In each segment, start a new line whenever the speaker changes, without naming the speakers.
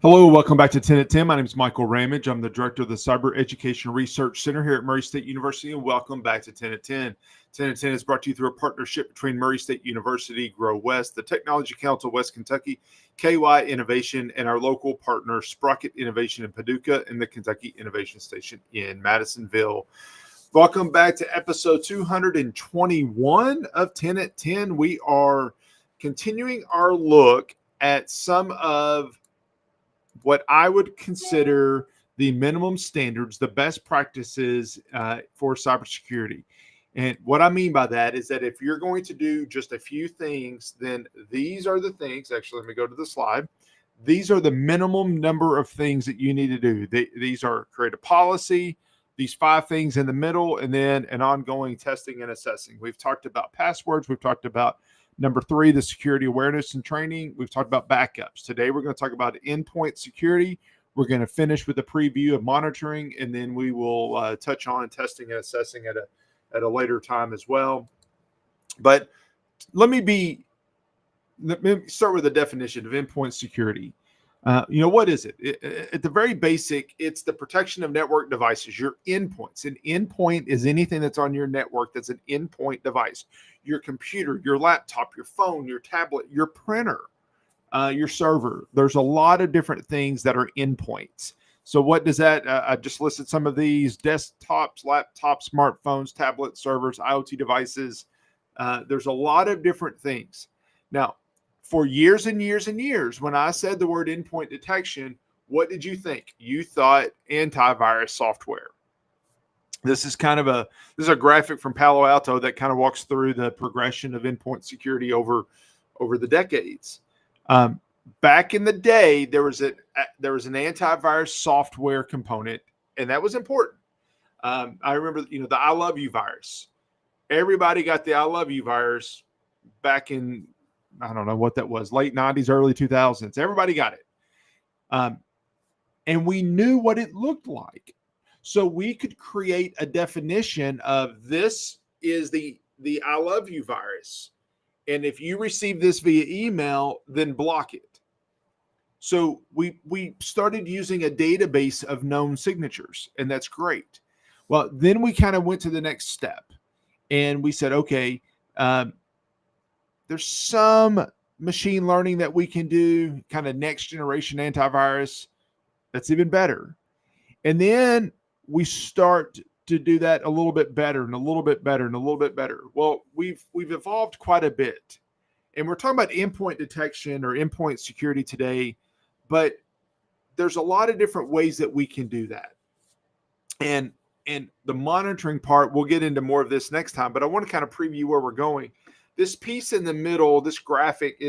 Hello, welcome back to 10 at 10. My name is Michael Ramage. I'm the director of the Cyber Education Research Center here at Murray State University, and welcome back to 10 at 10. 10 at 10 is brought to you through a partnership between Murray State University, Grow West, the Technology Council of West Kentucky, KY Innovation, and our local partner, Sprocket Innovation in Paducah, and the Kentucky Innovation Station in Madisonville. Welcome back to episode 221 of 10 at 10. We are continuing our look at some of what I would consider the minimum standards, the best practices for cybersecurity. And what I mean by that is that if you're going to do just a few things, then these are the things. Actually, let me go to the slide. These are the minimum number of things that you need to do. These are create a policy, these 5 things in the middle, and then an ongoing testing and assessing. We've talked about passwords. We've talked about number 3, the security awareness and training. We've talked about backups. Today, we're going to talk about endpoint security. We're going to finish with a preview of monitoring, and then we will touch on testing and assessing at a later time as well. But let me start with the definition of endpoint security. What is it? At the very basic, it's the protection of network devices, your endpoints. An endpoint is anything that's on your network that's an endpoint device. Your computer, your laptop, your phone, your tablet, your printer, your server. There's a lot of different things that are endpoints. So what does that? I just listed some of these: desktops, laptops, smartphones, tablets, servers, IoT devices. There's a lot of different things. Now, for years and years and years, when I said the word endpoint detection, what did you think? You thought antivirus software. This is a graphic from Palo Alto that kind of walks through the progression of endpoint security over the decades. Back in the day, there was an antivirus software component, and that was important. I remember, the I love you virus. Everybody got the I love you virus back in, I don't know what that was, late 90s, early 2000s. Everybody got it. And we knew what it looked like. So we could create a definition of this is the I love you virus. And if you receive this via email, then block it. So we started using a database of known signatures, and that's great. Well, then we kind of went to the next step, and we said, okay, there's some machine learning that we can do, kind of next generation antivirus that's even better. And then we start to do that a little bit better and a little bit better and a little bit better. Well, we've evolved quite a bit. And we're talking about endpoint detection or endpoint security today, but there's a lot of different ways that we can do that. And the monitoring part, we'll get into more of this next time, but I want to kind of preview where we're going. This piece in the middle, this graphic,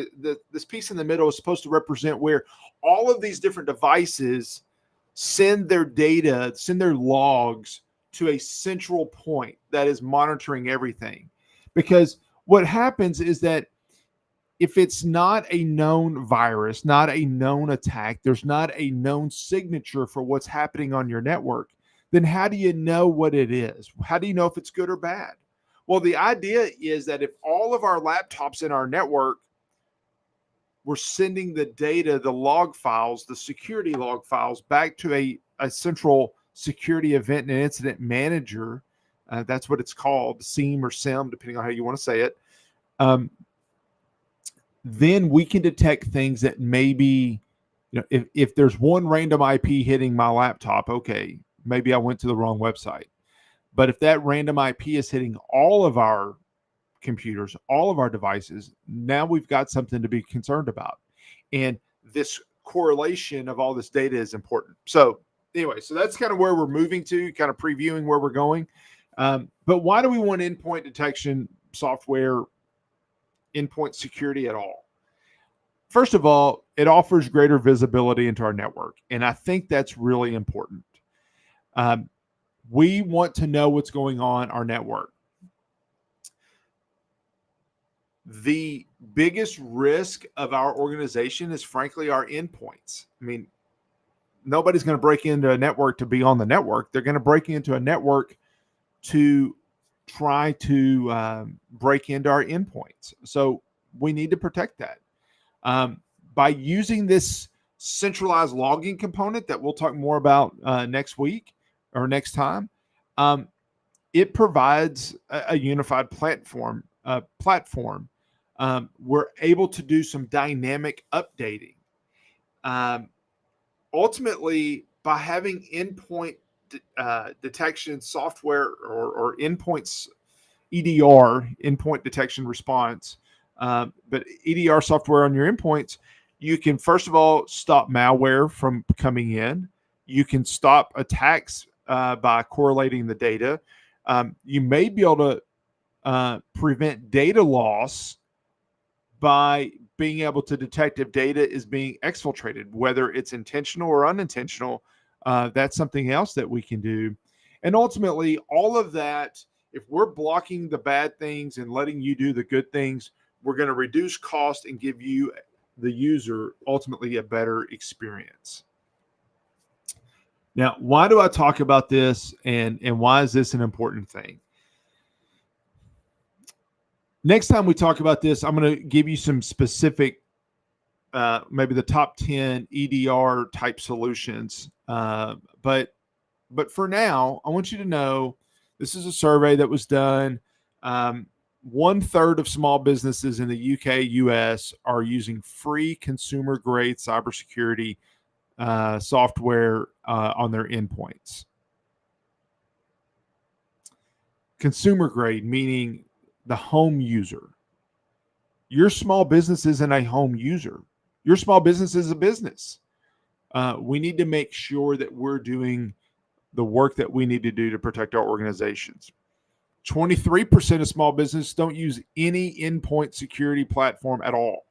this piece in the middle is supposed to represent where all of these different devices send their data, send their logs to a central point that is monitoring everything. Because what happens is that if it's not a known virus, not a known attack, there's not a known signature for what's happening on your network, then how do you know what it is? How do you know if it's good or bad? Well, the idea is that if all of our laptops in our network were sending the data, the log files, the security log files back to a central security event and incident manager, that's what it's called, SIEM or SIM, depending on how you want to say it, then we can detect things that maybe, if there's one random IP hitting my laptop, okay, maybe I went to the wrong website. But if that random IP is hitting all of our computers, all of our devices, now we've got something to be concerned about. And this correlation of all this data is important. So anyway, so that's kind of where we're moving to, kind of previewing where we're going. But why do we want endpoint detection software, endpoint security at all? First of all, it offers greater visibility into our network. And I think that's really important. We want to know what's going on our network. The biggest risk of our organization is, frankly, our endpoints. I mean, nobody's going to break into a network to be on the network. They're going to break into a network to try to break into our endpoints. So we need to protect that. By using this centralized logging component that we'll talk more about next week or next time. It provides a unified platform. We're able to do some dynamic updating. Ultimately, by having endpoint detection software or endpoints EDR, endpoint detection response, but EDR software on your endpoints, you can first of all stop malware from coming in. You can stop attacks by correlating the data. You may be able to prevent data loss by being able to detect if data is being exfiltrated, whether it's intentional or unintentional. That's something else that we can do. And ultimately, all of that, if we're blocking the bad things and letting you do the good things, we're going to reduce cost and give you, the user, ultimately a better experience. Now, why do I talk about this, and why is this an important thing? Next time we talk about this, I'm going to give you some specific, maybe the top 10 EDR type solutions. But for now, I want you to know this is a survey that was done. 1/3 of small businesses in the UK, US are using free consumer grade cybersecurity software on their endpoints. Consumer grade, meaning the home user. Your small business isn't a home user. Your small business is a business. We need to make sure that we're doing the work that we need to do to protect our organizations. 23% of small business don't use any endpoint security platform at all.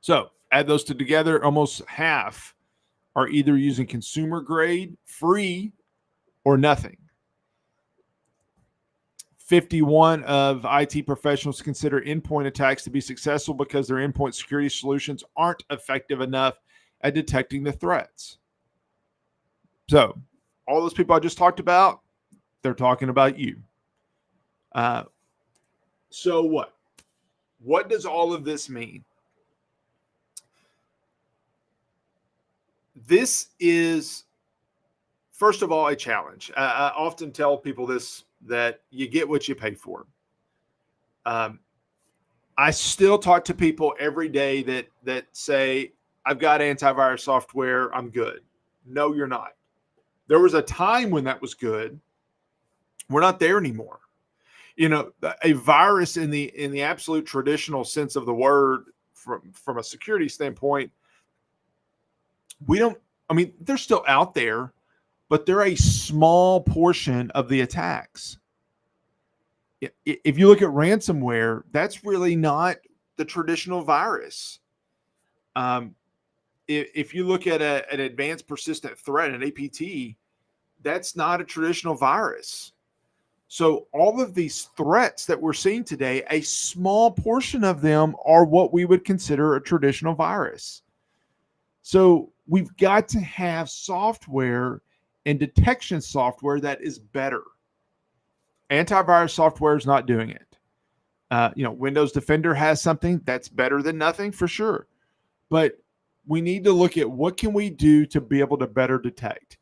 So add those two together, almost half are either using consumer grade, free, or nothing. 51 of IT professionals consider endpoint attacks to be successful because their endpoint security solutions aren't effective enough at detecting the threats. So all those people I just talked about, they're talking about you. So what? What does all of this mean? This is, first of all, a challenge. I often tell people this, that you get what you pay for. I still talk to people every day that say, I've got antivirus software, I'm good. No, you're not. There was a time when that was good. We're not there anymore. You know, a virus in the absolute traditional sense of the word, from a security standpoint, they're still out there, but they're a small portion of the attacks. If you look at ransomware, that's really not the traditional virus. If you look at an advanced persistent threat, an APT, that's not a traditional virus. So all of these threats that we're seeing today, a small portion of them are what we would consider a traditional virus. So we've got to have software and detection software that is better. Antivirus software is not doing it. Windows Defender has something that's better than nothing for sure. But we need to look at what can we do to be able to better detect.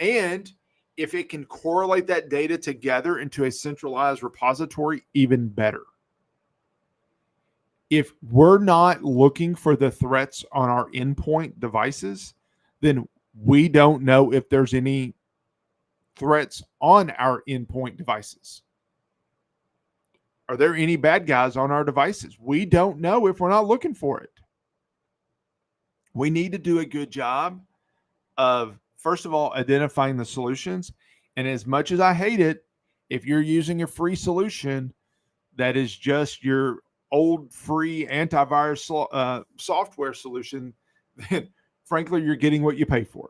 And if it can correlate that data together into a centralized repository, even better. If we're not looking for the threats on our endpoint devices, then we don't know if there's any threats on our endpoint devices. Are there any bad guys on our devices? We don't know if we're not looking for it. We need to do a good job of, first of all, identifying the solutions. And as much as I hate it, if you're using a free solution that is just your old free antivirus software solution, then frankly, you're getting what you pay for.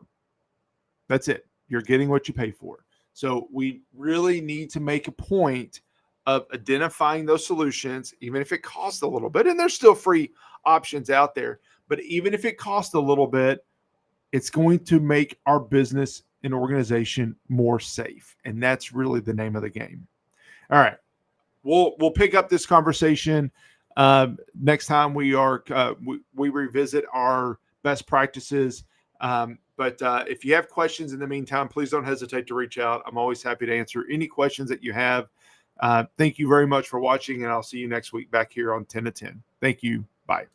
That's it. You're getting what you pay for. So we really need to make a point of identifying those solutions, even if it costs a little bit. And there's still free options out there. But even if it costs a little bit, it's going to make our business and organization more safe. And that's really the name of the game. All right. We'll pick up this conversation Next time we revisit our best practices. But if you have questions in the meantime, please don't hesitate to reach out. I'm always happy to answer any questions that you have. Thank you very much for watching, and I'll see you next week back here on 10 to 10. Thank you. Bye.